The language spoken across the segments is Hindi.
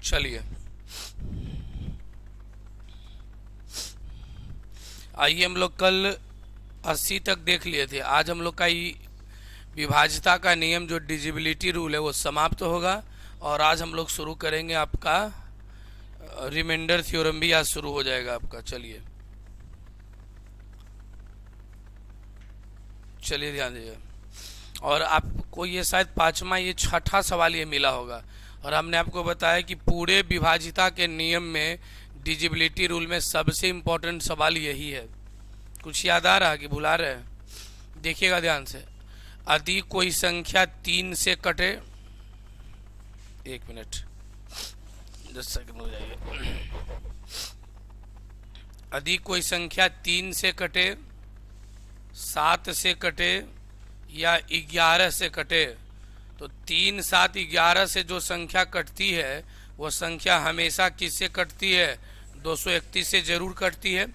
चलिए आइए, हम लोग कल 80 तक देख लिए थे। आज हम लोग का विभाज्यता का नियम जो डिजिबिलिटी रूल है वो समाप्त होगा, और आज हम लोग शुरू करेंगे आपका रिमाइंडर थ्योरम भी आज शुरू हो जाएगा आपका। चलिए चलिए ध्यान दीजिए। और आपको ये शायद पांचवा ये छठा सवाल ये मिला होगा, और हमने आपको बताया कि पूरे विभाज्यता के नियम में डिजिबिलिटी रूल में सबसे इम्पोर्टेंट सवाल यही है। कुछ याद आ रहा कि भुला रहे हैं? देखिएगा ध्यान से। यदि कोई संख्या 3 से कटे, 1 मिनट 10 सेकंड हो जाइए। यदि कोई संख्या 3 से कटे, 7 से कटे या 11 से कटे, तो 3, 7, 11 से जो संख्या कटती है वो संख्या हमेशा किससे कटती है? 231 से जरूर कटती है।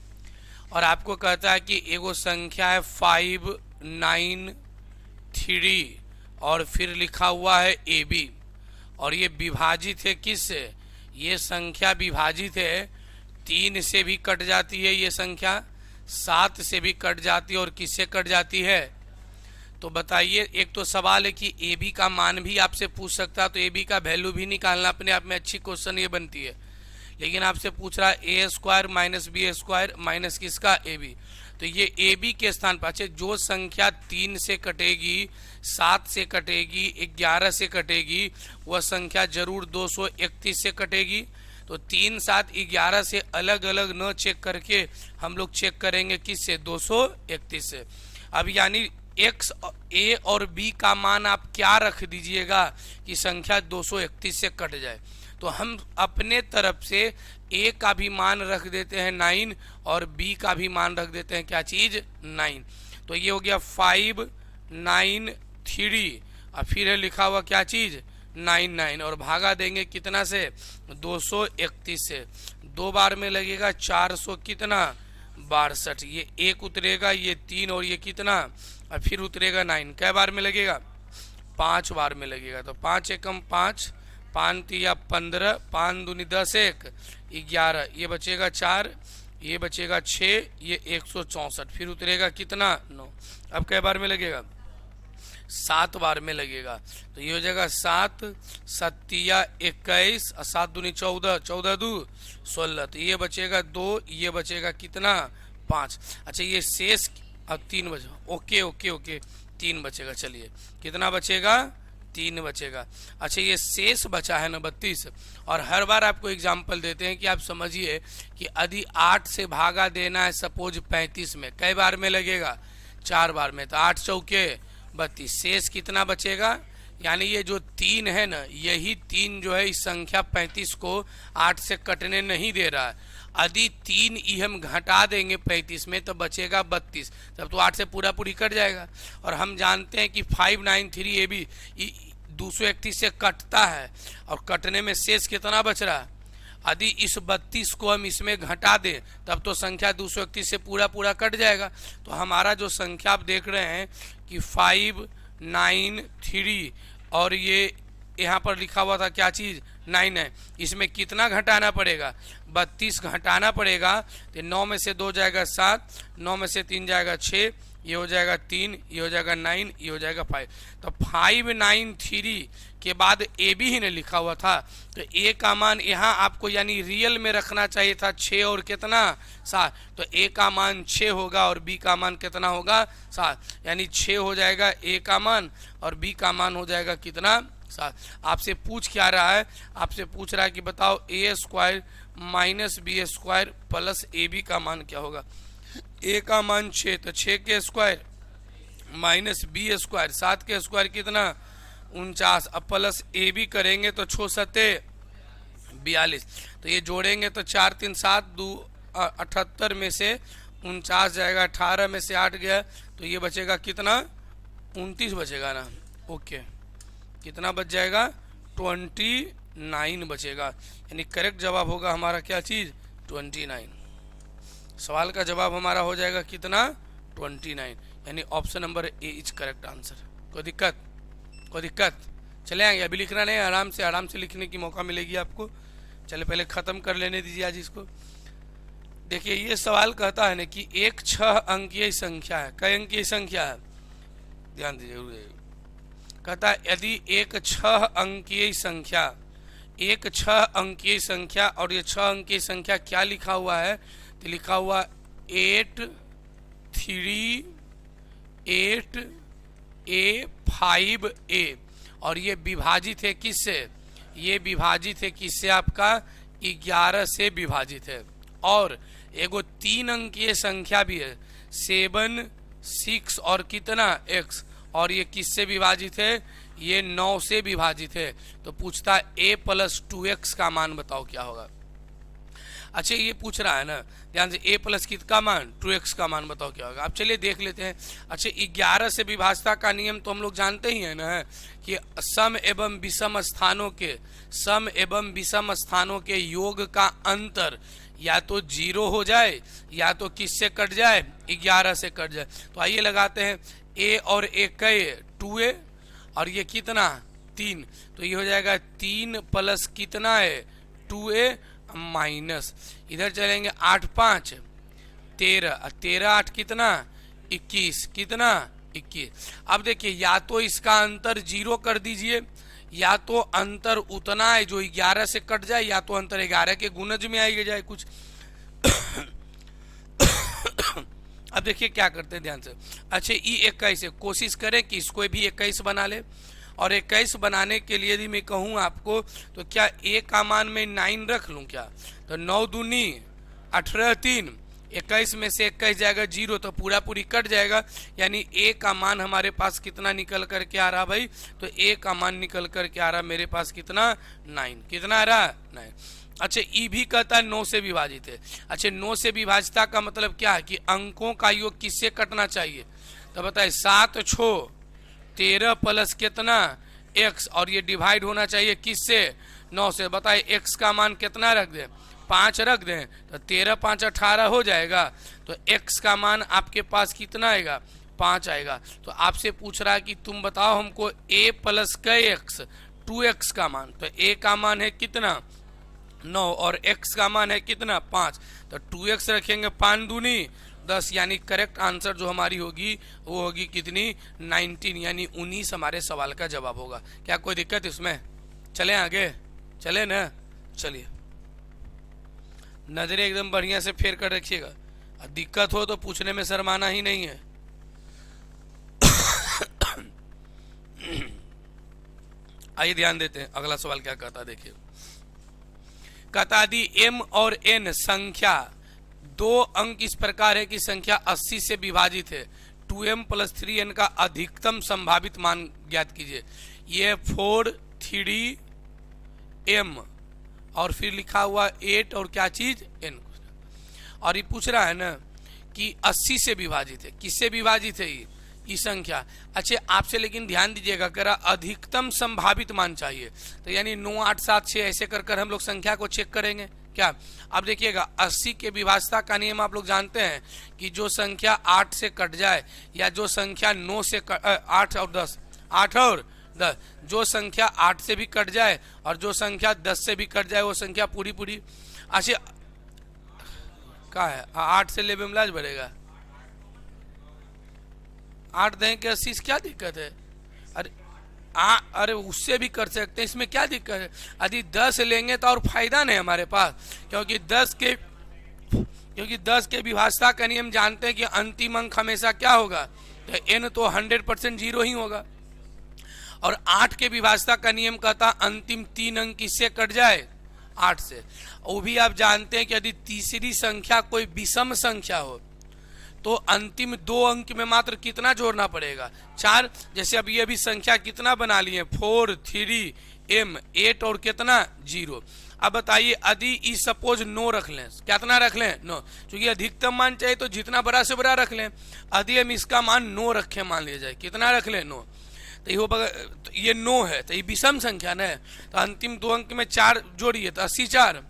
और आपको कहता है कि एगो संख्या है 5, 9, 3 और फिर लिखा हुआ है AB, और ये विभाजित है किससे? ये संख्या विभाजित है 3 से भी कट जाती है, ये संख्या 7 से भी कट जाती है, और किससे कट जाती है? तो बताइए, एक तो सवाल है कि AB का मान भी आपसे पूछ सकता है, तो AB का वैल्यू भी निकालना अपने आप में अच्छी क्वेश्चन ये बनती है। लेकिन आपसे पूछ रहा है A² माइनस B² माइनस किसका? AB। तो ये AB के स्थान पर अच्छा, जो संख्या 3 से कटेगी, 7 से कटेगी, 11 से कटेगी, वह संख्या जरूर 231 से कटेगी। तो 3, 7, 11 से अलग अलग न चेक करके हम लोग चेक करेंगे किससे? 231 से। अब यानी X, A और B का मान आप क्या रख दीजिएगा कि संख्या 231 से कट जाए। तो हम अपने तरफ से A का भी मान रख देते हैं 9, और B का भी मान रख देते हैं क्या चीज? 9। तो ये हो गया 5, 9, 3, और फिर है लिखा हुआ क्या चीज? 9, 9, और भागा देंगे कितना से? 231 से। 2 बार में लगेगा 400 कितना? 62। ये 1 उतरेगा, ये 3, और ये कितना? और फिर उतरेगा 9। कै बार में लगेगा? 5 बार में लगेगा। तो 5 एकम 5, 5 तिया 15, 5 दूनी 10, 1 11, ये बचेगा 4, ये बचेगा 6, ये 164, फिर उतरेगा कितना? 9। अब कै बार में लगेगा? 7 बार में लगेगा। तो ये हो जाएगा 7, 7 21, और 7 दूनी 14, 14 दू 16, तो ये बचेगा 2, ये बचेगा कितना? 5। अच्छा, ये शेष अब 3 बचा। ओके ओके ओके, 3 बचेगा। चलिए कितना बचेगा? 3 बचेगा। अच्छा, ये शेष बचा है ना 32। और हर बार आपको एग्जाम्पल देते हैं कि आप समझिए कि यदि 8 से भागा देना है सपोज 35 में, कई बार में लगेगा? 4 बार में। तो 8 चौके 32, शेष कितना बचेगा? यानी ये जो 3 है ना, यही 3 जो है इस संख्या 35 को 8 से कटने नहीं दे रहा है। यदि 3 ही हम घटा देंगे 35 में तो बचेगा 32, तब तो 8 से पूरा पूरी कट जाएगा। और हम जानते हैं कि 593 AB 231 से कटता है, और कटने में शेष कितना बच रहा है? यदि इस 32 को हम इसमें घटा दें तब तो संख्या 231 से पूरा पूरा कट जाएगा। तो हमारा जो संख्या आप देख रहे हैं कि 593, और ये यहाँ पर लिखा हुआ था क्या चीज? 9 है। इसमें कितना घटाना पड़ेगा? 32 घटाना पड़ेगा। तो 9 में से 2 जाएगा 7, 9 में से 3 जाएगा 6, ये हो जाएगा 3, ये हो जाएगा 9, ये हो जाएगा 5। तो 593 के बाद AB ही ने लिखा हुआ था, तो A का मान यहाँ आपको यानी रियल में रखना चाहिए था 6 और कितना? 7। तो A का मान 6 होगा और B का मान कितना होगा? 7। यानी 6 हो जाएगा A का मान, और B का मान हो जाएगा कितना? 7। आपसे पूछ क्या रहा है? आपसे पूछ रहा है कि बताओ A² minus B² plus AB का मान क्या होगा? A का मान 6, तो 6 के स्क्वायर माइनस B² 7 के स्क्वायर कितना? 49, अब प्लस AB करेंगे तो 6 सत्ते 42। तो ये जोड़ेंगे तो 4 3 7 2 78 में से 49 जाएगा, 18 में से 8 गया, तो ये बचेगा कितना? 29 बचेगा ना। ओके, कितना बच जाएगा? 29 बचेगा। यानी करेक्ट जवाब होगा हमारा क्या चीज? 29। सवाल का जवाब हमारा हो जाएगा कितना? 29। यानी option number A is correct answer. कोई दिक्कत? कोई दिक्कत? चले आएंगे, अभी लिखना नहीं, आराम से लिखने की मौका मिलेगी आपको। चले पहले खत्म कर लेने दीजिए आज इसको। देखिए ये सवाल कहता है ना कि एक 6 अंकीय संख्या है। कई अंकीय संख्या है, ध्यान दीजिए। कहता है यदि एक 6 अंकीय संख्या, एक 6 अंकीय संख्या, और ये 6 अंकीय संख्या क्या लिखा हुआ है, तो लिखा हुआ 8 3 8 A 5 A, और ये विभाजित है किससे, ये विभाजित है किससे, आपका 11 से विभाजित है। और एगो 3 अंकीय संख्या भी है 7 6 और कितना x, और ये किससे विभाजित है, ये 9 से विभाजित है। तो पूछता है a + 2x का मान बताओ क्या होगा। अच्छा ये पूछ रहा है ना, ध्यान से, a प्लस कितना मान, 2x का मान बताओ क्या होगा। अब चलिए देख लेते हैं। अच्छा 11 से विभाजता का नियम तो हम लोग जानते ही है ना, कि सम एवं विषम स्थानों के, सम एवं विषम स्थानों के योग का अंतर या तो 0 हो जाए या तो किससे कट जाए, 11 से कट जाए। तो आइए लगाते हैं, a और a कई 2a, और ये कितना 3, तो ये हो जाएगा 3 प्लस कितना है 2a माइनस, इधर चलेंगे 8 5 13, 13 8 कितना 21, कितना 21। अब देखिए या तो इसका अंतर 0 कर दीजिए, या तो अंतर उतना है जो 11 से कट जाए, या तो अंतर 11 के गुणज में आएगा जाए कुछ। अब देखिए क्या करते हैं ध्यान से। अच्छा ये 21 है, कोशिश करें कि इसको भी 21 बना ले, और 21 बनाने के लिए यदि मैं कहूँ आपको, तो क्या a का मान में 9 रख लूँ क्या, तो 9 दूनी 18 3, 21 में से 21 जाएगा 0, तो पूरा पूरी कट जाएगा। यानी a का मान हमारे पास कितना निकल करके आ रहा भाई, तो a का मान निकल करके आ रहा मेरे पास कितना 9, कितना आ रहा 9। अच्छा ई भी कहता है 9 से विभाजित है। अच्छा 9 से विभाजिता का मतलब क्या है कि अंकों का योग किससे कटना चाहिए, तो बताए 7 6 13 प्लस कितना x, और ये डिवाइड होना चाहिए किससे 9 से। बताए x का मान कितना रख दें, 5 रख दें, तो 13 5 18 हो जाएगा। तो x का मान आपके पास कितना आएगा 5 आएगा। तो आपसे पूछ रहा है कि तुम बताओ हमको a प्लस कई x, 2x का मान, तो a का मान है कितना 9 और x का मान है कितना 5, तो 2x रखेंगे 5 दूनी 10, यानी करेक्ट आंसर जो हमारी होगी वो होगी कितनी 19, यानी 19 हमारे सवाल का जवाब होगा। क्या कोई दिक्कत इसमें, चलें आगे, चले ना, चलिए नजरें एकदम बढ़िया से फेर कर रखिएगा, दिक्कत हो तो पूछने में शर्माना ही नहीं है। आइए ध्यान देते हैं अगला सवाल क्या कहता, देखिए कहता यदि m और n संख्या 2 अंक इस प्रकार है कि संख्या 80 से विभाजित है, 2m + 3n का अधिकतम संभावित मान ज्ञात कीजिए। ये 4 3m और फिर लिखा हुआ 8 और क्या चीज n, और ये पूछ रहा है ना कि 80 से विभाजित है, किससे विभाजित है ये संख्या। अच्छे आपसे लेकिन ध्यान दीजिएगा, करा अधिकतम संभावित मान चाहिए, तो यानी 9 8 7 6 ऐसे कर हम लोग संख्या को चेक करेंगे क्या। अब देखिएगा 80 के विभाजता का नियम आप लोग जानते हैं कि जो संख्या 8 से कट जाए, या जो संख्या 9 से 8 और 10, 8 और 10, जो संख्या 8 से भी कट जाए और जो संख्या 10 से भी कट जाए वो संख्या पूरी पूरी। अच्छा क्या है 8 से लेबे में लाज बढ़ेगा, 8 दें के 80 क्या दिक्कत है, अरे उससे भी कर सकते हैं, इसमें क्या दिक्कत है। यदि 10 लेंगे तो और फायदा नहीं हमारे पास, क्योंकि 10 के विभाजता का नियम जानते हैं कि अंतिम अंक हमेशा क्या होगा, तो n तो 100% 0 ही होगा। और 8 के विभाजता का नियम कहता अंतिम 3 अंक किससे कट जाए 8 से। वो भी आप जानते हैं कि यदि तीसरी संख्या कोई विषम संख्या हो तो अंतिम 2 अंक में मात्र कितना जोड़ना पड़ेगा 4। जैसे अब ये भी संख्या कितना बना लिए 4 3 m 8 और कितना 0। अब बताइए यदि ई सपोज 9 रख लें, कितना रख लें 9, क्योंकि अधिकतम मान चाहिए तो जितना बड़ा से बड़ा रख लें। यदि हम इसका मान 9 रखें, मान लिया जाए कितना रख लें 9, तो ये 9 है, तो ये विषम संख्या न है, तो अंतिम 2 अंक में 4 जोड़िए तो 80 4,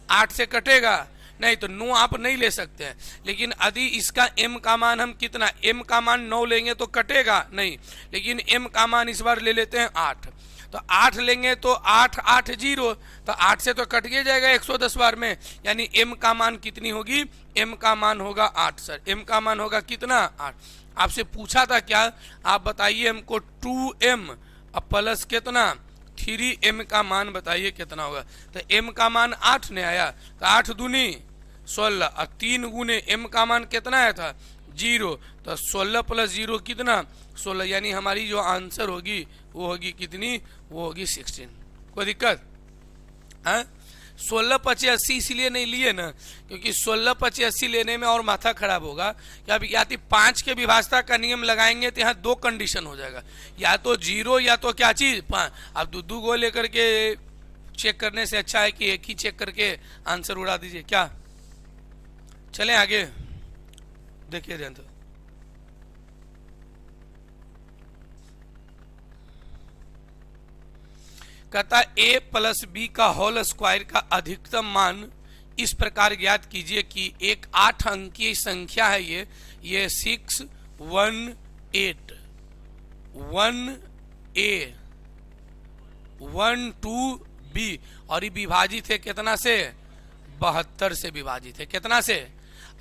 8 से कटेगा नहीं, तो 9 आप नहीं ले सकते हैं। लेकिन यदि इसका m का मान हम कितना, m का मान 9 लेंगे तो कटेगा नहीं, लेकिन m का मान इस बार ले लेते हैं 8, तो 8 लेंगे तो 8 8 0, तो 8 से तो कट के जाएगा 110 बार में, यानी m का मान कितनी होगी, m का मान होगा 8। सर m का मान होगा कितना, 8। आपसे पूछा था क्या, आप बताइए हमको 2m अब प्लस कितना 3m का मान बताइए कितना होगा। तो m का मान 8 ने आया, तो 8 दूनी 16 और 3 गुने m का मान कितना आया था 0, तो 16 प्लस 0 कितना 16, यानी हमारी जो आंसर होगी वो होगी कितनी, वो होगी 16। कोई दिक्कत है? 16 25 80 इसलिए नहीं लिए ना, क्योंकि 16 25 80 लेने में और माथा खराब होगा कि अब या तो 5 के विभाजता का नियम लगाएंगे तो यहाँ 2 कंडीशन हो जाएगा, या तो 0 या तो क्या चीज 5। अब दो गो लेकर के चेक करने से अच्छा है कि एक ही चेक करके आंसर उड़ा दीजिए। क्या चलें आगे, देखिए ध्यान से। कहता a प्लस बी का होल स्क्वायर का अधिकतम मान इस प्रकार ज्ञात कीजिए कि एक 8 अंकीय संख्या है ये 6 1 8 1a 1 2 b और ये विभाजित है कितना से, 72 से विभाजित है। कितना से,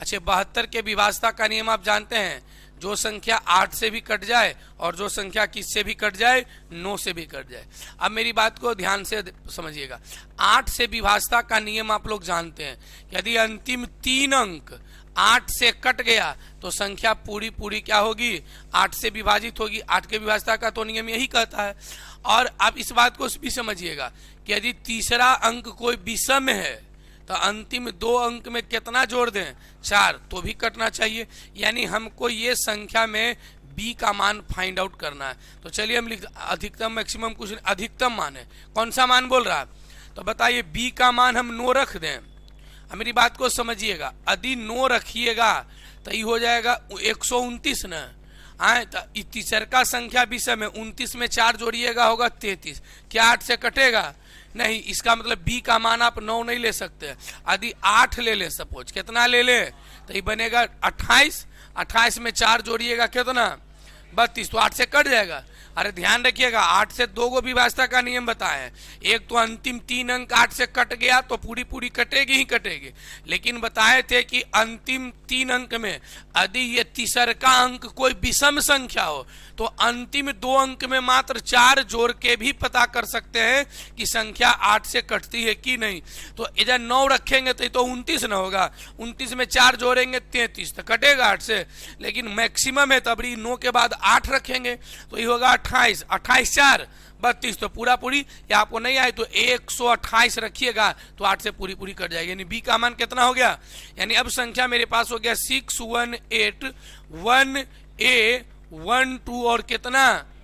अच्छा 72 के विभाजता का नियम आप जानते हैं, जो संख्या 8 से भी कट जाए और जो संख्या किससे भी कट जाए, 9 से भी कट जाए। अब मेरी बात को ध्यान से समझिएगा, 8 से विभाजता का नियम आप लोग जानते हैं, यदि अंतिम 3 अंक 8 से कट गया तो संख्या पूरी पूरी क्या होगी, 8 से विभाजित होगी। 8 के विभाजता का तो नियम यही कहता है। और आप इस बात को भी समझिएगा कि यदि तीसरा अंक कोई विषम है तो अंतिम 2 अंक में कितना जोड़ दें, 4, तो भी कटना चाहिए। यानी हमको ये संख्या में b का मान फाइंड आउट करना है। तो चलिए हम लिख, अधिकतम मैक्सिमम कुछ अधिकतम मान है, कौन सा मान बोल रहा है, तो बताइए b का मान हम 9 रख दें। मेरी बात को समझिएगा, यदि 9 रखिएगा तो ये हो जाएगा 129 न आए, तो तीसरा संख्या विषम है, 29 में 4 जोड़िएगा होगा 33। क्या 8 से कटेगा, नहीं। इसका मतलब b का मान आप 9 नहीं ले सकते, यदि 8 ले ले, सपोज कितना ले ले, तो ये बनेगा 28। 28 में 4 जोड़िएगा कितना 32, तो 8 से कट जाएगा। अरे ध्यान रखिएगा, 8 से 2 गो विभाजता का नियम बताए, एक तो अंतिम 3 अंक 8 से कट गया तो पूरी पूरी कटेगी ही कटेगी, लेकिन बताए थे कि अंतिम 3 अंक में यदि ये तीसरा अंक कोई विषम संख्या हो तो अंतिम 2 अंक में मात्र 4 जोड़ के भी पता कर सकते हैं कि संख्या 8 से कटती है कि नहीं। तो इधर 9 रखेंगे तो ये तो 29 न होगा, 29 में 4 जोड़ेंगे 33, तो कटेगा 8 से। लेकिन मैक्सिमम है तब 9 के बाद 8 रखेंगे तो ये होगा 28, 28 4 32, तो पूरा पूरी। या आपको नहीं आए तो 128 रखिएगा तो 8 से पूरी पूरी कट जाएगी। यानी b का मान कितना हो गया, यानी अब संख्या मेरे पास हो गया 6 1 8 1a 1 2 और कितना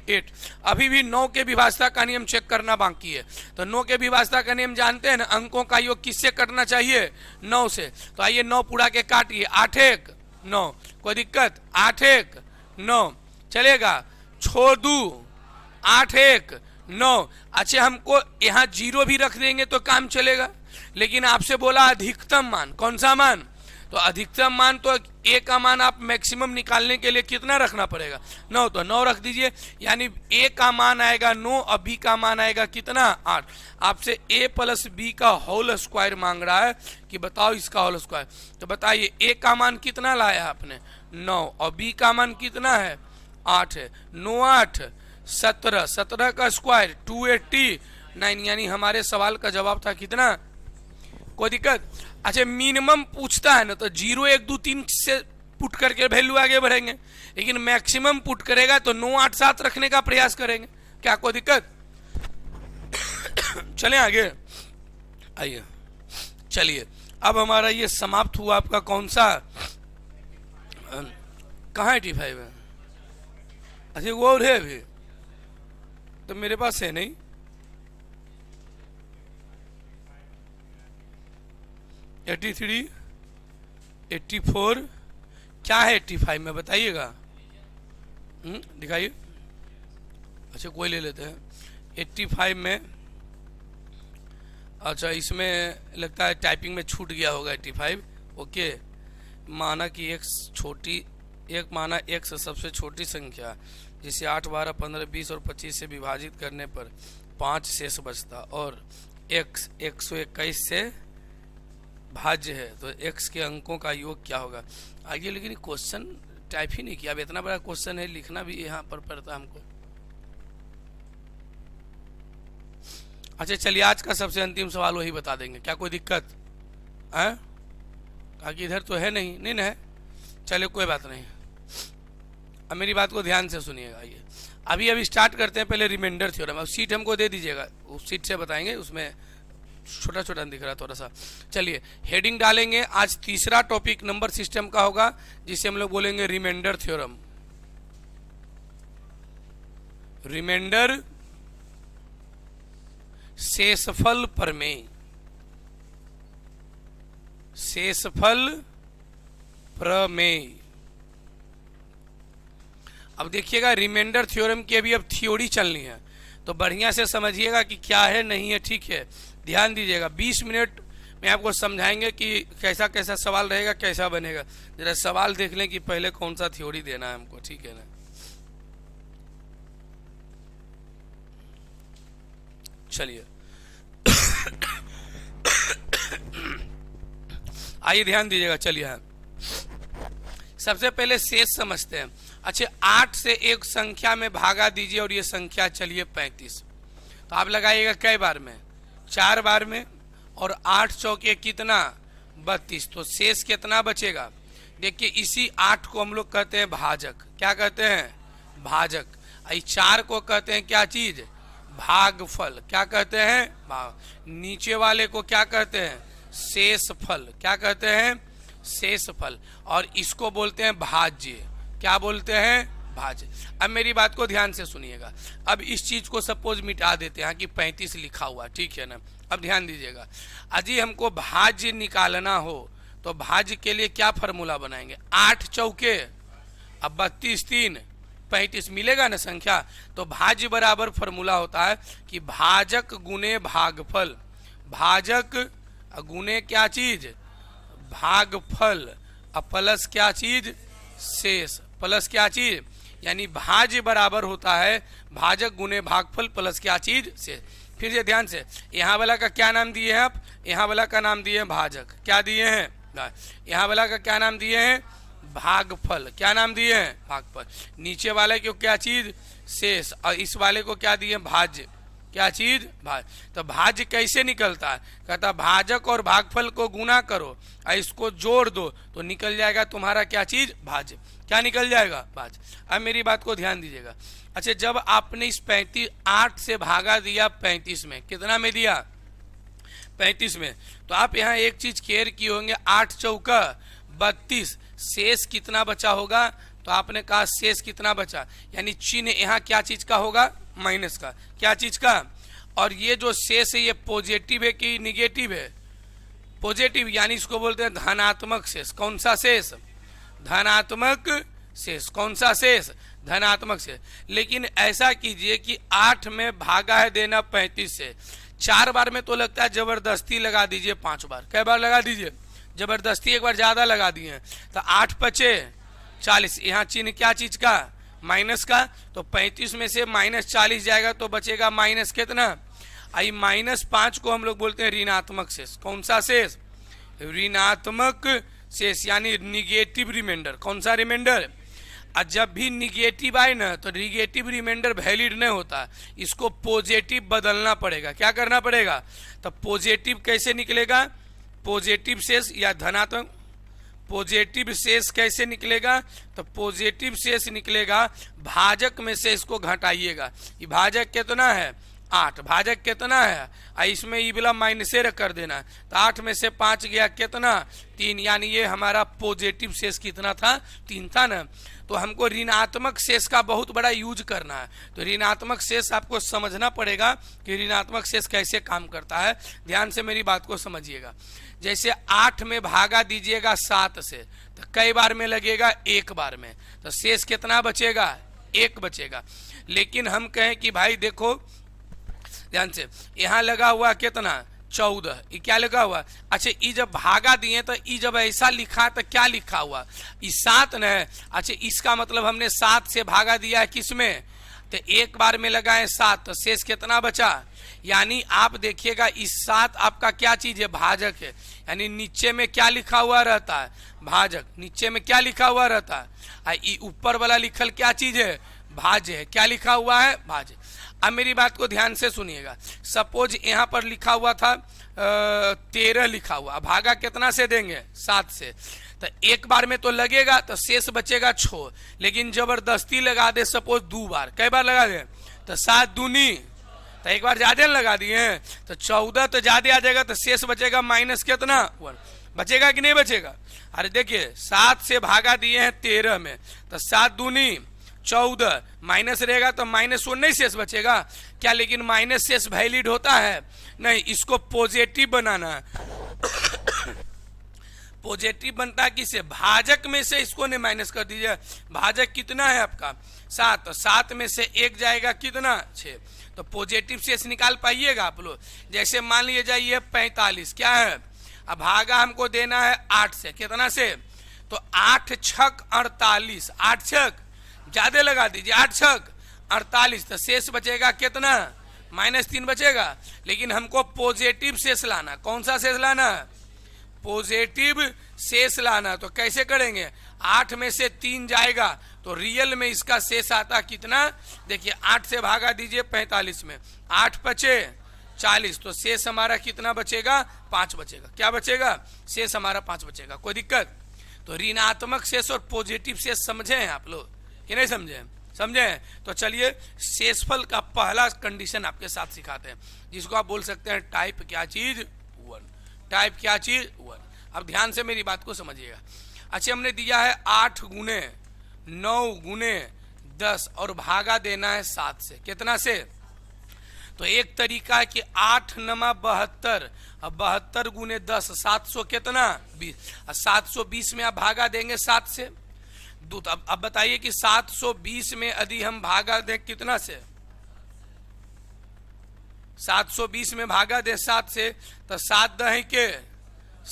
8। अभी भी 9 के विभाजता का नियम चेक करना बाकी है। तो 9 के विभाजता का नियम जानते हैं ना, अंकों का योग किससे कटना चाहिए, 9 से। तो आइए 9 पूरा के काटिए, 8 1 9, कोई दिक्कत, 8 1 9 चलेगा, छोड़ दू 8 1 9। अच्छा हमको यहाँ 0 भी रख देंगे तो काम चलेगा, लेकिन आपसे बोला अधिकतम मान, कौन सा मान, तो अधिकतम मान तो a का मान आप मैक्सिमम निकालने के लिए कितना रखना पड़ेगा, 9, तो 9 रख दीजिए। यानी a का मान आएगा 9 और b का मान आएगा कितना 8। आपसे a प्लस b का होल स्क्वायर मांग रहा है कि बताओ इसका होल स्क्वायर। तो बताइए a का मान कितना लाया आपने 9 और b का मान कितना है 8 है, 9 8 17, 17 का स्क्वायर 289, यानी हमारे सवाल का जवाब था कितना। कोई दिक्कत। अच्छा मिनिमम पूछता है ना तो 0 1 2 3 से पुट करके वैल्यू आगे बढ़ेंगे, लेकिन मैक्सिमम पुट करेगा तो 9 8 7 रखने का प्रयास करेंगे। क्या कोई दिक्कत, चलें आगे। आइए चलिए, अब हमारा ये समाप्त हुआ आपका कौन सा, कहाँ 85 है, अच्छा वो और है अभी तो मेरे पास है नहीं। एटी 83 84 क्या है 85 में बताइएगा, दिखाइए। अच्छा कोई ले लेते हैं 85 में। अच्छा इसमें लगता है टाइपिंग में छूट गया होगा 85। ओके, माना कि एक माना x सबसे छोटी संख्या जिसे 8 12 15 20 और 25 से विभाजित करने पर 5 शेष बचता, और x 121 से भाज्य है तो x के अंकों का योग क्या होगा। आगे लेकिन क्वेश्चन टाइप ही नहीं किया, अब इतना बड़ा क्वेश्चन है, लिखना भी यहाँ पर पड़ता हमको। अच्छा चलिए, आज का सबसे अंतिम सवाल वही बता देंगे, क्या कोई दिक्कत है? आगे इधर तो है नहीं, नहीं है, चलिए कोई बात नहीं। अब मेरी बात को ध्यान से सुनिएगा। ये अभी स्टार्ट करते हैं, पहले रिमाइंडर थ्योरम। अब सीट हमको दे दीजिएगा, उस सीट से बताएंगे, उसमें छोटा छोटा दिख रहा है थोड़ा सा। चलिए हेडिंग डालेंगे, आज तीसरा टॉपिक नंबर सिस्टम का होगा, जिसे हम लोग बोलेंगे रिमाइंडर थ्योरम। रिमाइंडर शेषफल प्रमेय, शेषफल प्रमेय। अब देखिएगा रिमाइंडर थ्योरम की अभी अब थ्योरी चलनी है, तो बढ़िया से समझिएगा कि क्या है नहीं है, ठीक है, ध्यान दीजिएगा। 20 मिनट में आपको समझाएंगे कि कैसा कैसा सवाल रहेगा, कैसा बनेगा। जरा सवाल देख लें कि पहले कौन सा थ्योरी देना है हमको, ठीक है ना। चलिए आइए ध्यान दीजिएगा। चलिए सबसे पहले शेष समझते हैं। अच्छा 8 से एक संख्या में भागा दीजिए और ये संख्या चलिए 35, तो आप लगाइएगा कई बार में, 4 बार में, और 8 चौके कितना 32, तो शेष कितना बचेगा। देखिए इसी 8 को हम लोग कहते हैं भाजक। क्या कहते हैं? भाजक। 4 को कहते हैं क्या चीज? भागफल। क्या कहते हैं? भाग। नीचे वाले को क्या कहते हैं? शेषफल। क्या कहते हैं? शेषफल। और इसको बोलते हैं भाज्य। क्या बोलते हैं? भाज्य। अब मेरी बात को ध्यान से सुनिएगा। अब इस चीज को सपोज मिटा देते हैं कि 35 लिखा हुआ, ठीक है ना। अब ध्यान दीजिएगा, अजी हमको भाज्य निकालना हो तो भाज्य के लिए क्या फॉर्मूला बनाएंगे? 8 चौके, अब 32 3 35 मिलेगा ना संख्या, तो भाज्य बराबर फॉर्मूला होता है कि भाजक गुने भागफल। भाजक गुने क्या चीज? भागफल। अब प्लस क्या चीज? शेष। प्लस क्या चीज? यानी भाज्य बराबर होता है भाजक गुने भागफल प्लस क्या चीज? शेष। फिर ये ध्यान से, यहाँ वाला का क्या नाम दिए हैं आप? यहाँ वाला का नाम दिए हैं भाजक। क्या दिए हैं? यहाँ वाला का क्या नाम दिए हैं? भागफल। क्या नाम दिए हैं? भागफल। नीचे वाले को क्या चीज? शेष। और इस वाले को क्या दिए? भाज्य। क्या चीज? भाज्य। तो भाज्य कैसे निकलता है? कहता भाजक और भागफल को गुना करो और इसको जोड़ दो तो निकल जाएगा तुम्हारा क्या चीज? भाज्य। क्या निकल जाएगा? भाज्य। अब मेरी बात को ध्यान दीजिएगा। अच्छा जब आपने इस 8 से भागा दिया 35 में, कितना में दिया? 35 में, तो आप यहाँ एक चीज केयर किए होंगे, 8 चौका 32, शेष कितना बचा होगा? तो आपने कहा शेष कितना बचा, यानी चिन्ह यहाँ क्या चीज का होगा? माइनस का। क्या चीज का? और ये जो शेष है ये पॉजिटिव है कि निगेटिव है? पॉजिटिव, यानी इसको बोलते हैं धनात्मक शेष। कौन सा शेष? धनात्मक शेष। कौन सा शेष? धनात्मक शेष। लेकिन ऐसा कीजिए कि 8 में भागा है देना 35 से, 4 बार में तो लगता है जबरदस्ती लगा दीजिए 5 बार। कै बार लगा दीजिए? जबरदस्ती एक बार ज्यादा लगा दिए, तो 8 पचे 40। यहाँ चिन्ह क्या चीज का? माइनस का। तो 35 में से -40 जाएगा तो बचेगा माइनस कितना? आई -5 को हम लोग बोलते हैं ऋणात्मक शेष। कौन सा शेष? ऋणात्मक शेष, यानी निगेटिव रिमाइंडर। कौन सा रिमाइंडर? और जब भी निगेटिव आए ना तो निगेटिव रिमाइंडर वैलिड नहीं होता, इसको पॉजिटिव बदलना पड़ेगा। क्या करना पड़ेगा? तो पॉजिटिव कैसे निकलेगा? पॉजिटिव शेष या धनात्मक पॉजिटिव शेष कैसे निकलेगा? तो पॉजिटिव शेष निकलेगा भाजक में से इसको घटाइएगा। ये भाजक कितना है? 8। भाजक कितना है? इसमें ई वाला माइनसे कर देना, तो 8 में से 5 गया कितना? 3, यानी ये हमारा पॉजिटिव शेष कितना था? 3 था ना। तो हमको ऋणात्मक शेष का बहुत बड़ा यूज करना है, तो ऋणात्मक शेष आपको समझना पड़ेगा कि ऋणात्मक शेष कैसे काम करता है। ध्यान से मेरी बात को समझिएगा। जैसे 8 में भागा दीजिएगा 7 से, तो कई बार में लगेगा? 1 बार में, तो शेष कितना बचेगा? 1 बचेगा। लेकिन हम कहें कि भाई देखो ध्यान से, यहाँ लगा हुआ कितना? 14। ये क्या लगा हुआ? अच्छा ये जब भागा दिए तो ये जब ऐसा लिखा तो क्या लिखा हुआ? ये 7 न है। अच्छा इसका मतलब हमने 7 से भागा दिया है किसमें? तो एक बार में लगाए 7, तो शेष कितना बचा? यानी आप देखिएगा इस 7 आपका क्या चीज है? भाजक है। यानी नीचे में क्या लिखा हुआ रहता है? भाजक। नीचे में क्या लिखा हुआ रहता है? ऊपर वाला लिखल क्या चीज है? भाज्य है। क्या लिखा हुआ है? भाज्य। अब मेरी बात को ध्यान से सुनिएगा। सपोज यहाँ पर लिखा हुआ था 13 लिखा हुआ, भागा कितना से देंगे? 7 से। तो एक बार में तो लगेगा, तो शेष बचेगा 6। लेकिन जबरदस्ती लगा दे सपोज 2 बार, कई बार लगा दे? तो 7 दूनी, तो एक बार ज्यादा लगा दिए हैं, तो 14 तो ज्यादा आ जाएगा, तो शेष बचेगा माइनस कितना? 1। बचेगा कि नहीं बचेगा? अरे देखिए 7 से भागा दिए हैं 13 में, तो 7 दूनी 14, माइनस रहेगा तो -1 नहीं शेष बचेगा क्या? लेकिन माइनस शेष वैलिड होता है नहीं, इसको पॉजिटिव बनाना है। पॉजिटिव बनता है किसे? भाजक में से इसको नहीं माइनस कर दीजिए। भाजक कितना है आपका? 7, तो 7 में से 1 जाएगा कितना? 6। तो पॉजिटिव शेष निकाल पाइएगा आप लोग। जैसे मान लीजिए जाइए 45 क्या है? अब भागा हमको देना है 8 से, कितना से? तो 8 छक 48, 8 छक ज्यादा लगा दीजिए, 8 छक 48, तो शेष बचेगा कितना? -3 बचेगा। लेकिन हमको पॉजिटिव शेष लाना। कौन सा शेष लाना? पॉजिटिव शेष लाना। तो कैसे करेंगे? 8 में से 3 जाएगा तो रियल में इसका शेष आता कितना? देखिए 8 से भागा दीजिए 45 में, 8 बचे 40, तो शेष हमारा कितना बचेगा? 5 बचेगा। क्या बचेगा? शेष हमारा 5 बचेगा। कोई दिक्कत? तो ऋणात्मक शेष और पॉजिटिव शेष समझे हैं आप लोग कि नहीं समझे? समझे? तो चलिए शेषफल का पहला कंडीशन आपके साथ सिखाते हैं, जिसको आप बोल सकते हैं टाइप क्या चीज? 1। टाइप क्या चीज? 1। अब ध्यान से मेरी बात को समझिएगा। अच्छा, हमने दिया है 8 गुने 9 गुने 10 और भागा देना है 7 से। कितना से? तो एक तरीका है कि 8 नमा 72, अब 72 गुने 10 700 कितना? 20। 720 में आप भागा देंगे 7 से। तो अब बताइए कि 720 में यदि हम भागा दें कितना से? 720 में भागा दे 7 से, तो 7 दही के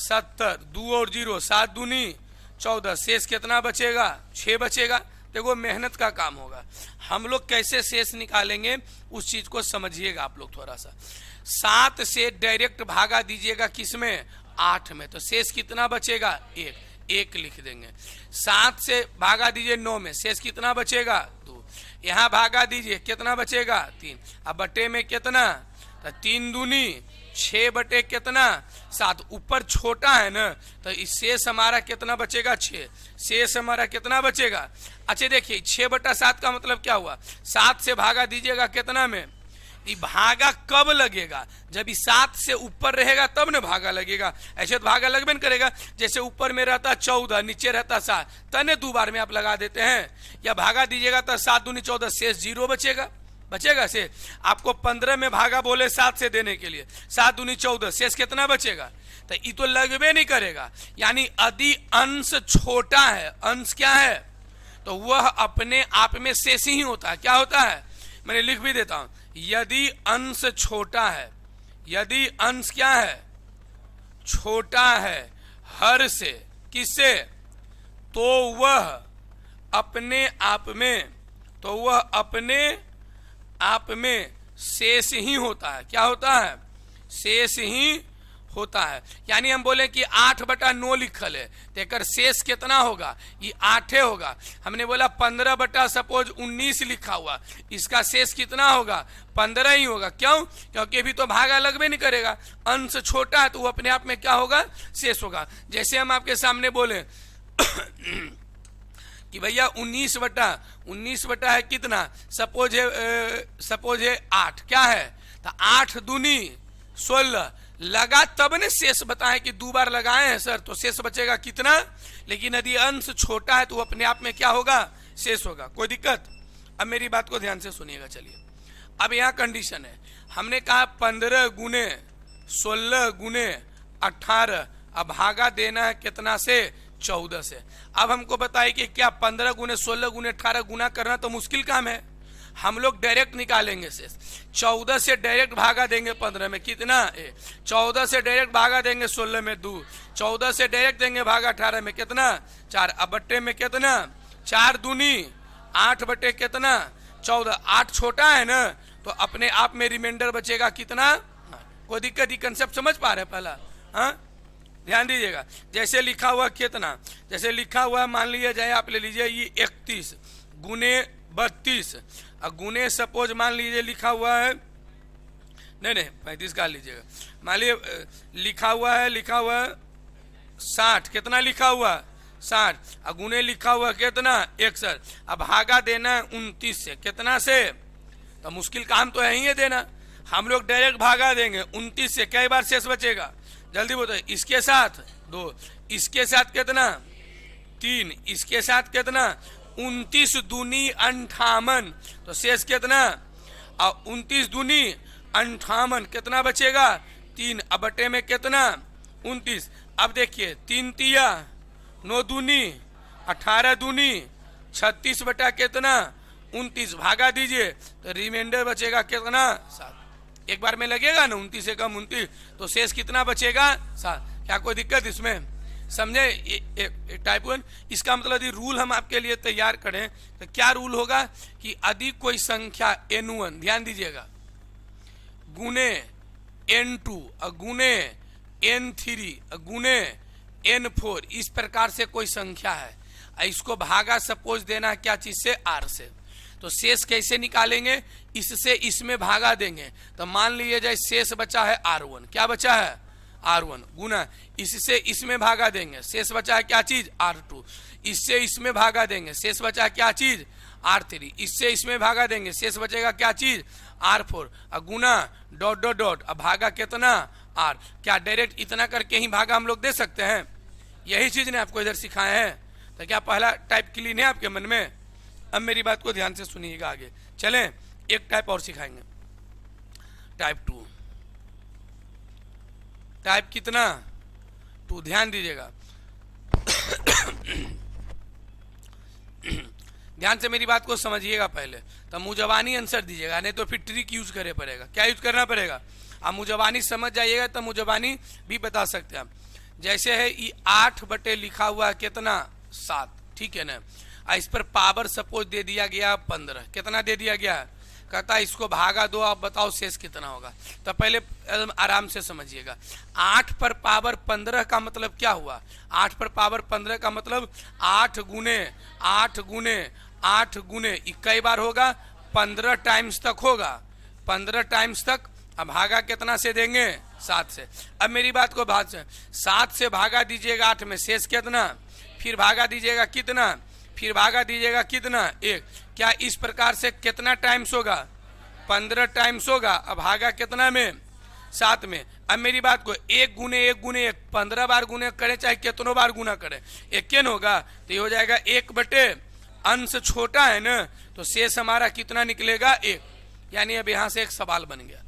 70, 2 और 0, 7 दूनी 14, शेष कितना बचेगा? 6 बचेगा। देखो मेहनत का काम होगा। हम लोग कैसे शेष निकालेंगे उस चीज को समझिएगा आप लोग थोड़ा सा। 7 से डायरेक्ट भागा दीजिएगा किसमें? 8 में, तो शेष कितना बचेगा? 1 लिख देंगे। 7 से भागा दीजिए 9 में, शेष कितना बचेगा? 2। यहाँ भागा दीजिए कितना बचेगा? 3। अब बटे में कितना? तो 3 दूनी 6 बटे कितना? 7। ऊपर छोटा है ना, तो इस शेष हमारा कितना बचेगा? 6। शेष हमारा कितना बचेगा? अच्छा देखिए 6/7 का मतलब क्या हुआ? 7 से भागा दीजिएगा कितना में? ये भागा कब लगेगा? जब ये 7 से ऊपर रहेगा तब ना भागा लगेगा। ऐसे तो भागा लगबे न करेगा। जैसे ऊपर में रहता 14, नीचे रहता 7, तने 2 बार में आप लगा देते हैं। या भागा दीजिएगा तो 7 दूनी 14, शेष 0 बचेगा। बचेगा से? आपको 15 में भागा बोले 7 से देने के लिए, 7 दूनी 14, शेष कितना बचेगा? तो ये तो लगबे नहीं करेगा। यानी यदि अंश छोटा है, अंश क्या है? तो वह अपने आप में शेष ही होता है। क्या होता है? मैंने लिख भी देता हूं। यदि अंश छोटा है, यदि अंश क्या है? छोटा है हर से, किससे? तो वह अपने आप में, तो वह अपने आप में शेष ही होता है। क्या होता है? शेष ही होता है। यानी हम बोले कि 8/9 लिखल है, तो एक शेष कितना होगा? ये 8 होगा। हमने बोला 15 सपोज 19 लिखा हुआ, इसका शेष कितना होगा? 15 ही होगा। क्यों? क्योंकि अभी तो भागा लगबे नहीं करेगा। अंश छोटा है तो वो अपने आप में क्या होगा? शेष होगा। जैसे हम आपके सामने बोले कि भैया 19 बटा है कितना? सपोज है 8। क्या है? तो 8 दूनी 16 लगा तब ने शेष बताएं कि 2 बार लगाए हैं सर, तो शेष बचेगा कितना? लेकिन यदि अंश छोटा है तो वो अपने आप में क्या होगा? शेष होगा। कोई दिक्कत? अब मेरी बात को ध्यान से सुनिएगा। चलिए अब यहाँ कंडीशन है, हमने कहा 15 गुने 16 गुने 18, अब भागा देना है कितना से? 14 से। अब हमको बताइए कि क्या 15 गुने 16 गुने 18 गुना करना तो मुश्किल काम है। हम लोग डायरेक्ट निकालेंगे शेष। 14 से डायरेक्ट भागा देंगे 15 में, कितना? 14 से डायरेक्ट भागा देंगे 16 में 2, 14 से डायरेक्ट देंगे भागा 18 में, कितना? 4। अब बट्टे में कितना? 4 दूनी 8 बटे कितना? 14, 8 छोटा है ना, तो अपने आप में रिमाइंडर बचेगा कितना? कोई दिक्कत? ही कंसेप्ट समझ पा रहे पहला? हाँ, ध्यान दीजिएगा। जैसे लिखा हुआ कितना, जैसे लिखा हुआ मान लीजिए, जाए आप ले लीजिए ये 31 गुने 32, और गुने सपोज मान लीजिए लिखा हुआ है, नहीं 35 का लीजिएगा, मान लीजिए लिखा हुआ है 60, कितना लिखा हुआ? 60, और गुने लिखा हुआ कितना? 61। अब भागा देना 29 से, कितना से? तो मुश्किल काम तो है ही है देना, हम लोग डायरेक्ट भागा देंगे 29 से। कई बार शेष बचेगा? जल्दी बताइए। इसके साथ 2, इसके साथ कितना? 3, इसके साथ कितना? 29 दूनी 58, तो शेष कितना? और 29 दूनी 58, कितना बचेगा? 3, अब बटे में कितना? 29। अब देखिए 3 तिया 9 दूनी 18 दूनी 36 बटा कितना? 29, भागा दीजिए तो रिमाइंडर बचेगा कितना? 7। एक बार में लगेगा ना 29 से कम 29, तो शेष कितना बचेगा? 7। क्या कोई दिक्कत इसमें? समझे? टाइप 1। इसका मतलब यदि रूल हम आपके लिए तैयार करें तो क्या रूल होगा कि यदि कोई संख्या n1, ध्यान दीजिएगा, गुने n2 और गुने n3 और गुने n4, इस प्रकार से कोई संख्या है, इसको भागा सपोज देना क्या चीज से? r से। तो शेष कैसे निकालेंगे? इससे इसमें भागा देंगे, तो मान लीजिए जाए शेष बचा है r1, क्या बचा है? r1, गुना इससे इसमें भागा देंगे, शेष बचा है क्या चीज? r2, इससे इसमें भागा देंगे, शेष बचा है क्या चीज? r3, इससे इसमें भागा देंगे, शेष बचेगा क्या चीज? r4, और गुना डॉट डॉट डॉट, अब भागा कितना? r। क्या डायरेक्ट इतना करके ही भागा हम लोग दे सकते हैं? यही चीज ने आपको इधर सिखाए हैं। तो क्या पहला टाइप क्लीन है आपके मन में? अब मेरी बात को ध्यान से सुनिएगा, आगे चलें, एक टाइप और सिखाएंगे, टाइप 2। टाइप कितना? 2। ध्यान दीजिएगा ध्यान से मेरी बात को समझिएगा पहले, तो मुजवानी आंसर दीजिएगा, नहीं तो फिर ट्रिक यूज करे पड़ेगा। क्या यूज करना पड़ेगा? आप मुजवानी समझ जाइएगा तो मुजवानी भी बता सकते हैं। जैसे है ये 8 बटे लिखा हुआ कितना? 7, ठीक है ना। इस पर पावर सपोज दे दिया गया 15, कितना दे दिया गया? कहता है इसको भागा दो, आप बताओ शेष कितना होगा। तो पहले आराम से समझिएगा, 8 पर पावर 15 का मतलब क्या हुआ? 8 पर पावर 15 का मतलब 8 गुने 8 गुने 8 गुने कई बार होगा? 15 टाइम्स तक होगा, 15 टाइम्स तक। अब भागा कितना से देंगे? 7 से। अब मेरी बात को भाग से 7 से भागा दीजिएगा 8 में, शेष कितना? फिर भागा दीजिएगा कितना? फिर भागा दीजिएगा कितना? 1। क्या इस प्रकार से कितना टाइम्स होगा? 15 टाइम्स होगा। अब भागा कितना में? 7 में। अब मेरी बात को 1 गुने 1 गुने 1 15 बार गुने करें, चाहे कितनों बार गुना करें, 1 होगा, तो ये हो जाएगा 1 बटे अंश छोटा है ना, तो शेष हमारा कितना निकलेगा? 1। यानी अब यहां से एक सवाल बन गया।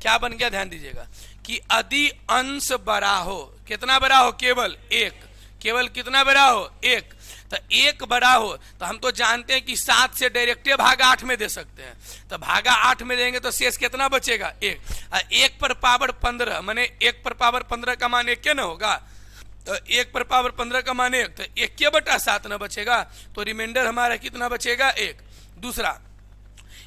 क्या बन गया? ध्यान दीजिएगा कि यदि अंश बड़ा हो, कितना बड़ा हो? केवल 1। केवल कितना बड़ा हो? 1। तो 1 बड़ा हो तो हम तो जानते हैं कि 7 से डायरेक्ट भागा 8 में दे सकते हैं, तो भागा 8 में देंगे तो शेष कितना बचेगा? 1। 1 पर पावर 15 माने 1 पर पावर 15 का मान 1 न होगा, तो 1 पर पावर 15 का मान 1, तो 1 बटा 7 न बचेगा, तो रिमाइंडर हमारा कितना बचेगा? 1। दूसरा,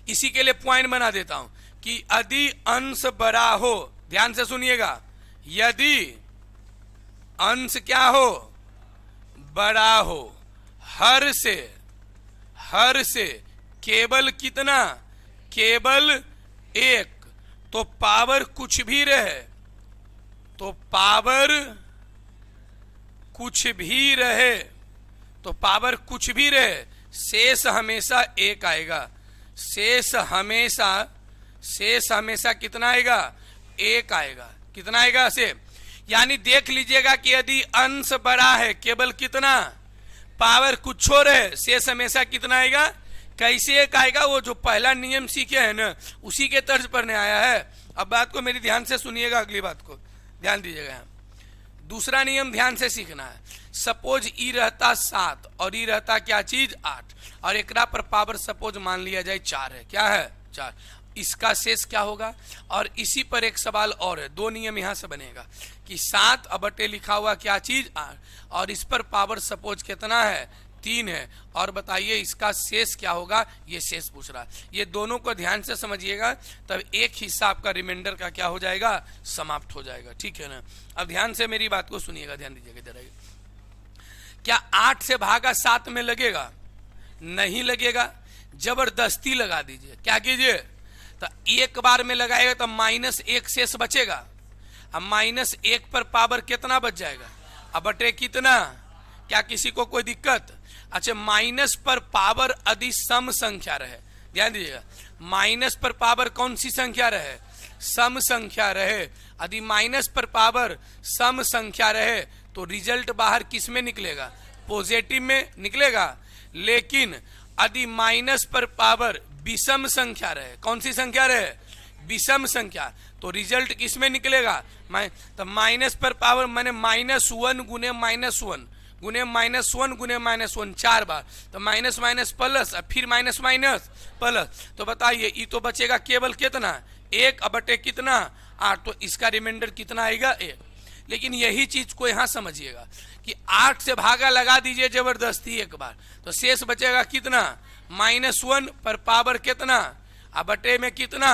इसी के लिए पॉइंट बना देता हूं कि यदि अंश बड़ा हो, ध्यान से सुनिएगा, यदि अंश क्या हो? बड़ा हो, हर से केवल कितना? केवल 1, तो पावर कुछ भी रहे, तो पावर कुछ भी रहे, तो पावर कुछ भी रहे, शेष हमेशा 1 आएगा। शेष हमेशा कितना आएगा? 1 आएगा। कितना आएगा? से यानी देख लीजिएगा कि यदि अंश बड़ा है, केवल कितना? पावर कुछ हो रहे, शेष हमेशा कितना आएगा? कैसे 1 आएगा? वो जो पहला नियम सीखे हैं ना, उसी के तर्ज पर नहीं आया है। अब बात को मेरी ध्यान से सुनिएगा, अगली बात को ध्यान दीजिएगा। दूसरा नियम ध्यान से सीखना है। सपोज ई रहता 7 और ई रहता क्या चीज? 8, और एकरा पर पावर सपोज मान लिया जाए 4 है। क्या है? 4। इसका शेष क्या होगा? और इसी पर एक सवाल और है, 2 नियम यहां से बनेगा कि 7 बटे लिखा हुआ क्या चीज? 8, और इस पर पावर सपोज कितना है? 3 है, और बताइए इसका शेष क्या होगा, ये शेष पूछ रहा है। ये दोनों को ध्यान से समझिएगा, तब एक हिस्सा आपका रिमाइंडर का क्या हो जाएगा, समाप्त हो जाएगा। ठीक है ना। अब ध्यान से मेरी बात को सुनिएगा, ध्यान दीजिएगा जरा। क्या 8 से भागा 7 में लगेगा? नहीं लगेगा, जबरदस्ती लगा दीजिए। क्या कीजिए, तो एक बार में लगाएगा तो -1 शेष बचेगा। अब -1 पर पावर कितना बच जाएगा, अब बटे कितना? क्या किसी को कोई दिक्कत? अच्छा, माइनस पर पावर यदि सम संख्या रहे, ध्यान दीजिएगा, माइनस पर पावर कौन सी संख्या रहे, सम संख्या रहे। यदि माइनस पर पावर सम संख्या रहे तो रिजल्ट बाहर किस में निकलेगा, पॉजिटिव में निकलेगा। लेकिन यदि माइनस पर पावर विषम संख्या रहे, कौन सी संख्या रहे, विषम संख्या, तो रिजल्ट किस में निकलेगा, तो माइनस पर पावर मैंने -1 गुने -1 गुने -1 गुने -1 4 बार, तो माइनस माइनस प्लस, फिर माइनस माइनस प्लस, तो बताइए ये तो बचेगा केवल कितना, 1 बटे कितना, 8। तो इसका रिमाइंडर कितना आएगा, 1। लेकिन यही चीज को यहां समझिएगा कि 8 से भागा लगा दीजिए जबरदस्ती एक बार, तो शेष बचेगा कितना, -1 पर पावर कितना, अब बटे में कितना।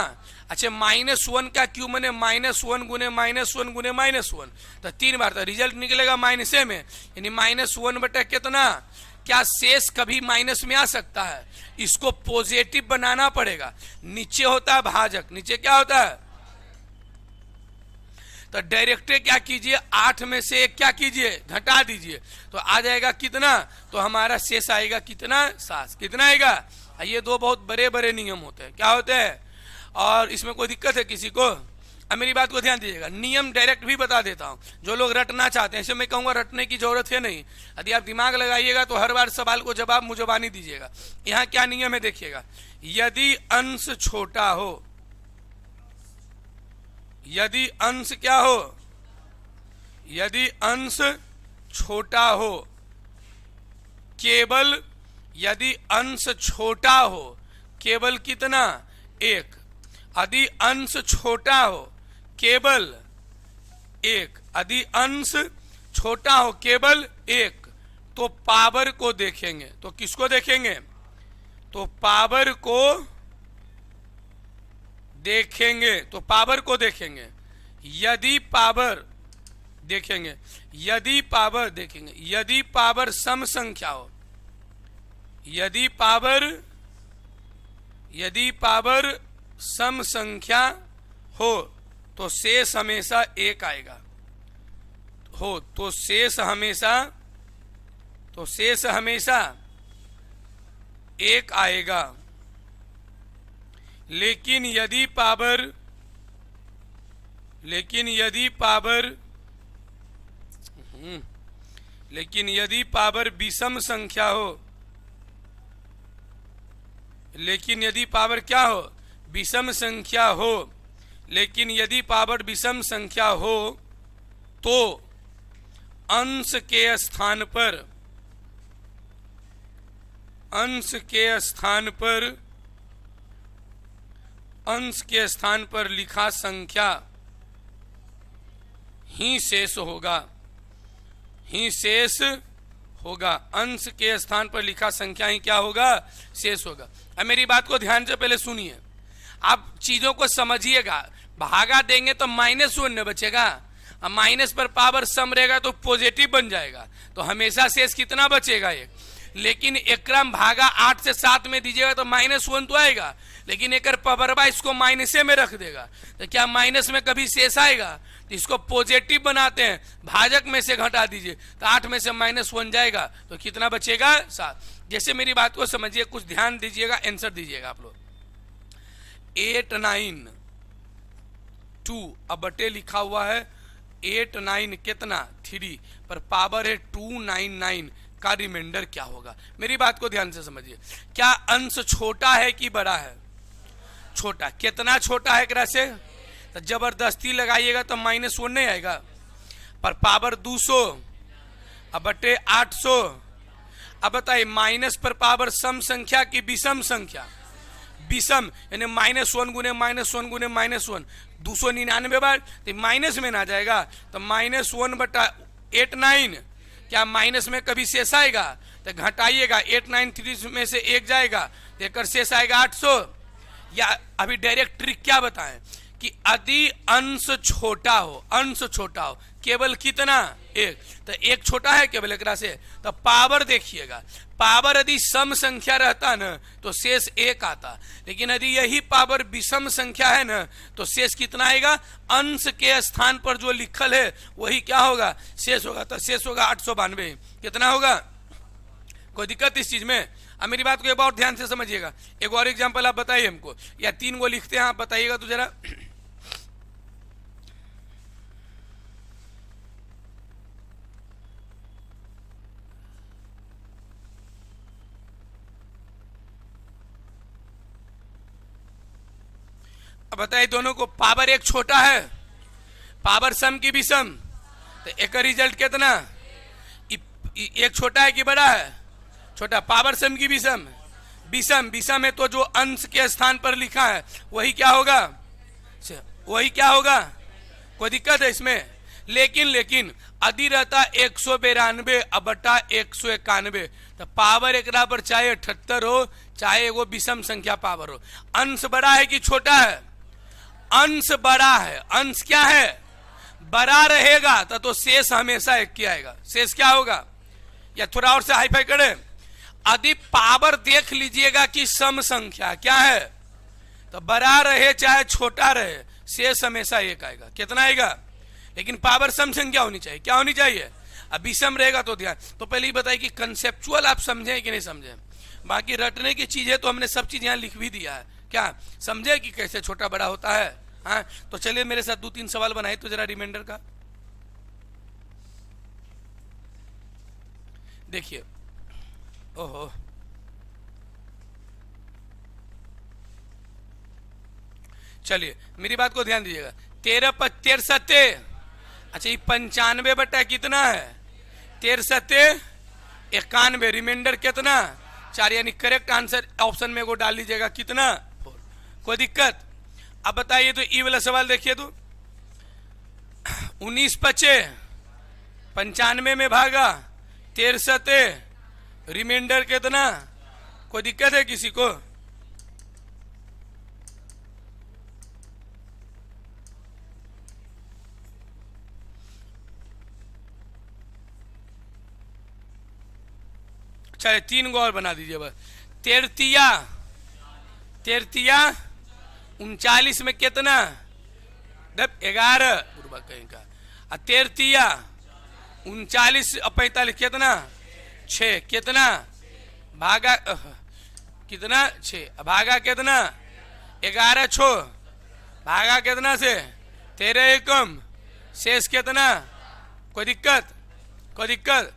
अच्छा, -1 का क्यों मैंने -1 गुने -1 गुने -1, तो 3 बार, तो रिजल्ट निकलेगा माइनसे में, यानी -1 बटे कितना। क्या शेष कभी माइनस में आ सकता है, इसको पॉजिटिव बनाना पड़ेगा। नीचे होता है भाजक, नीचे क्या होता है, तो डायरेक्ट क्या कीजिए, 8 में से 1 क्या कीजिए, घटा दीजिए, तो आ जाएगा कितना, तो हमारा शेष आएगा कितना, 7। कितना आएगा। ये दो बहुत बड़े बड़े नियम होते हैं, क्या होते हैं, और इसमें कोई दिक्कत है किसी को। अब मेरी बात को ध्यान दीजिएगा, नियम डायरेक्ट भी बता देता हूं, जो लोग रटना चाहते हैं, ऐसे मैं कहूंगा रटने की जरूरत है नहीं। यदि आप दिमाग लगाइएगा तो हर बार सवाल को जवाब मुजबानी दीजिएगा। यहाँ क्या नियम है देखिएगा, यदि अंश छोटा हो, यदि अंश क्या हो, यदि अंश छोटा हो, केवल यदि अंश छोटा हो, केवल कितना, 1। यदि अंश छोटा हो केवल 1, यदि अंश छोटा हो केवल 1, तो पावर को देखेंगे। तो किसको देखेंगे, तो पावर को देखेंगे, तो पावर को देखेंगे। यदि पावर देखेंगे, यदि पावर देखेंगे, यदि पावर सम संख्या हो, यदि पावर सम संख्या हो तो शेष हमेशा 1 आएगा, हो तो शेष हमेशा 1 आएगा। लेकिन यदि पावर विषम संख्या हो, लेकिन यदि पावर क्या हो, विषम संख्या हो, लेकिन यदि पावर विषम संख्या हो तो अंश के स्थान पर लिखा संख्या ही शेष होगा, अंश के स्थान पर लिखा संख्या ही क्या होगा, शेष होगा। अब मेरी बात को ध्यान से पहले सुनिए, आप चीजों को समझिएगा। भागा देंगे तो -1 न बचेगा, अब माइनस पर पावर सम रहेगा तो पॉजिटिव बन जाएगा, तो हमेशा शेष कितना बचेगा, 1। लेकिन एकरम भागा 8 से 7 में दीजिएगा तो -1 तो आएगा, लेकिन एक पावरबा इसको माइनसे में रख देगा, तो क्या माइनस में कभी शेष आएगा, तो इसको पॉजिटिव बनाते हैं, भाजक में से घटा दीजिए तो 8 में से -1 जाएगा, तो कितना बचेगा, 7। जैसे मेरी बात को समझिए, कुछ ध्यान दीजिएगा, आंसर दीजिएगा आप लोग। 8 9 2, अब बटे लिखा हुआ है 8 9 कितना 3, पर पावर है 299 का रिमाइंडर क्या होगा। मेरी बात को ध्यान से समझिए, क्या अंश छोटा है कि बड़ा है, छोटा। कितना छोटा है एकरा से, तो जबरदस्ती लगाइएगा तो -1 नहीं आएगा, पर पावर 200 अब बटे 800। अब बताइए माइनस पर पावर सम संख्या की विषम संख्या, विषम यानी -1 गुने -1 गुने -1, 299 बार, तो माइनस में ना जाएगा, तो -1 बटा 8 9, क्या माइनस में कभी शेष आएगा, तो घटाइएगा, 893 में से 1 जाएगा तो एक शेष आएगा 800। या अभी डायरेक्ट ट्रिक क्या बताएं कि यदि अंश छोटा हो, केवल कितना 1, तो 1 छोटा है केवल एकरा से, तो पावर देखिएगा, पावर यदि सम संख्या रहता न तो शेष 1 आता, लेकिन यदि यही पावर विषम संख्या है न तो शेष कितना आएगा, अंश के स्थान पर जो लिखल है वही क्या होगा, शेष होगा। तो शेष होगा 892। कितना होगा, कोई दिक्कत इस चीज में? अब मेरी बात को एक और ध्यान से समझिएगा। एक और एग्जांपल आप बताइए हमको, या 3 को लिखते हैं, आप बताइएगा तो जरा। अब बताइए, दोनों को पावर 1 छोटा है, पावर सम की विषम, तो एक का रिजल्ट कितना, 1 छोटा है कि बड़ा है, छोटा। पावर सम की विषम, विषम है तो जो अंश के स्थान पर लिखा है वही क्या होगा, कोई दिक्कत है इसमें? लेकिन यदि रहता 192 बटा 191, तो पावर एक पर चाहे 78 हो चाहे वो विषम संख्या पावर हो, अंश बड़ा है कि छोटा है? अंश बड़ा है। अंश क्या है, बड़ा रहेगा तो शेष हमेशा 1 की आएगा। शेष क्या होगा, या थोड़ा और से हाईफाई करें, यदि पावर देख लीजिएगा कि सम संख्या क्या है, तो बड़ा रहे चाहे छोटा रहे शेष हमेशा 1 आएगा। कितना आएगा? लेकिन पावर सम संख्या होनी चाहिए। क्या होनी चाहिए? अब विषम रहेगा तो ध्यान, तो पहले ही बताइए कि कंसेप्चुअल आप समझे कि नहीं समझे। बाकी रटने की चीज है तो हमने सब चीज यहाँ लिख भी दिया है, क्या समझे कि कैसे छोटा बड़ा होता है। हाँ, तो चलिए मेरे साथ 2-3 सवाल बनाए तो जरा रिमाइंडर का देखिए। ओहो, चलिए मेरी बात को ध्यान दीजिएगा। 13 × 13 अच्छा, ये 95 बटा कितना है, 13 × 91, रिमाइंडर कितना 4, यानी करेक्ट आंसर ऑप्शन में को डाल लीजिएगा, कितना 4। कोई दिक्कत? अब बताइए तो ई वाला सवाल देखिए तो, 19 × 5 95 में भागा 13, रिमाइंडर कितना? कोई दिक्कत है किसी को? चलिए 3 को और बना दीजिए बस। 13 39 में कितना, 11 कहीं का, 13 39 और 45 कितना, 6, कितना भागा, कितना 6 भागा कितना, 11 छो भागा कितना से 13 एकम, शेष कितना? कोई दिक्कत? कोई दिक्कत?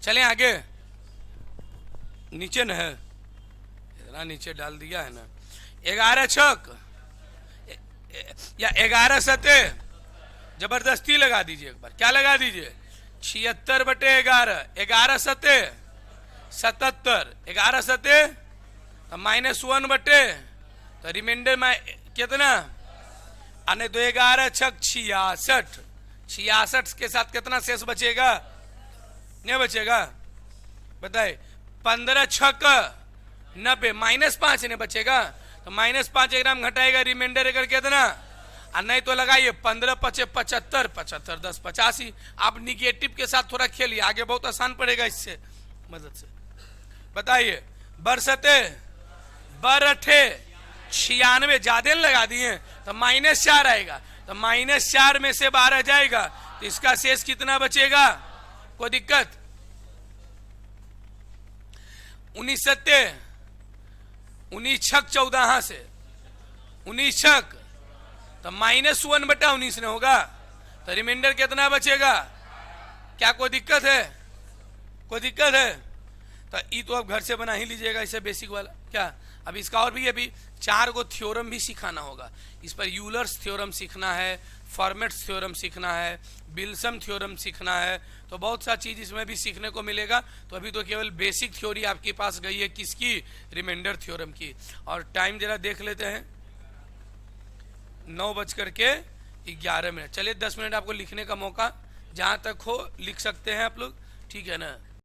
चलें आगे, नीचे न है, इतना नीचे डाल दिया है ना। 11 छक या 11 सते, जबरदस्ती लगा दीजिए एक बार, क्या लगा दीजिए, 76 बटे 11, 11 सते 77, 11 सते -1 बटे, तो रिमाइंडर में कितना आने दो, 11 छक 66, 66 के साथ कितना शेष बचेगा, नहीं बचेगा? बताए 15 छक 90, -5 नहीं बचेगा, तो -5 ग्राम घटाएगा, रिमाइंडर अगर कितना, और नहीं तो लगाइए 15 × 5 = 75, 75 × 10 = 85। आप निगेटिव के साथ थोड़ा खेलिए, आगे बहुत आसान पड़ेगा इससे मदद से। बताइए बरसते बरठे 96, ज्यादा लगा दिए तो -4 आएगा, तो -4 में से 12 जाएगा, तो इसका शेष कितना बचेगा? कोई दिक्कत? 19 सत्ते 19 छक 14 से 19 छक, तो -1 बटा 19 ने होगा, तो रिमाइंडर कितना बचेगा? क्या कोई दिक्कत है? कोई दिक्कत है? तो ये तो अब घर से बना ही लीजिएगा, इसे बेसिक वाला। क्या अब इसका और भी अभी 4 को थ्योरम भी सिखाना होगा। इस पर यूलर्स थ्योरम सीखना है, फॉर्मेट्स थ्योरम सीखना है, विल्सन थ्योरम सीखना है, तो बहुत सा चीज इसमें भी सीखने को मिलेगा। तो अभी तो केवल बेसिक थ्योरी आपके पास गई है, किसकी? रिमाइंडर थ्योरम की। और टाइम जरा देख लेते हैं, 9:11 चलिए 10 मिनट आपको लिखने का मौका जहां तक हो लिख सकते हैं आप लोग, ठीक है ना।